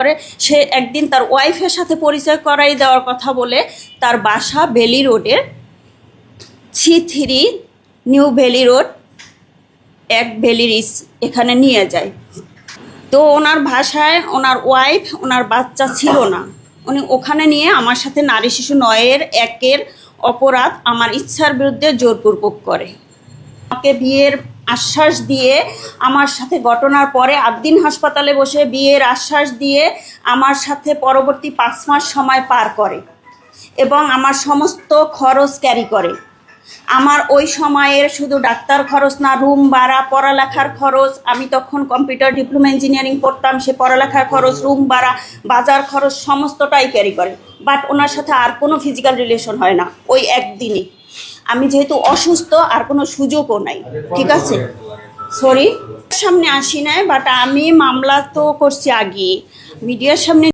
করে সে একদিন তার ওয়াইফের সাথে পরিচয় করাই দেওয়ার কথা বলে তার বাসা বেলি রোডের C3 নিউ বেলি রোড এক বেলিরিস এখানে নিয়ে যায়। তো ওনার ভাষায় ওনার ওয়াইফ ওনার বাচ্চা ছিল না, উনি ওখানে নিয়ে আমার সাথে নারী শিশু 9-1 অপরাধ আমার ইচ্ছার বিরুদ্ধে জোরপূর্বক করে। আমাকে বিয়ের আশ্বাস দিয়ে আমার সাথে ঘটনার পরে আবদিন হাসপাতালে বসে বিয়ের আশ্বাস দিয়ে আমার সাথে পরবর্তী 5 মাস সময় পার করে এবং আমার সমস্ত খরচ ক্যারি করে। আমার ওই সময়ের শুধু ডাক্তার খরচ না, রুম ভাড়া, পড়ালেখার খরচ, আমি তখন কম্পিউটার ডিপ্লোমা ইঞ্জিনিয়ারিং পড়তাম, সে পড়ালেখার খরচ, রুম ভাড়া, বাজার খরচ সমস্তটাই ক্যারি করে। বাট ওনার সাথে আর কোনো ফিজিক্যাল রিলেশন হয় না ওই একদিনই। আমি যেহেতু অসুস্থ আর কোনো সুযোগও নাই, ঠিক আছে, সরি সামনে আসি নাই, বাট আমি মামলা তো করছি আগে, মিডিয়ার সামনে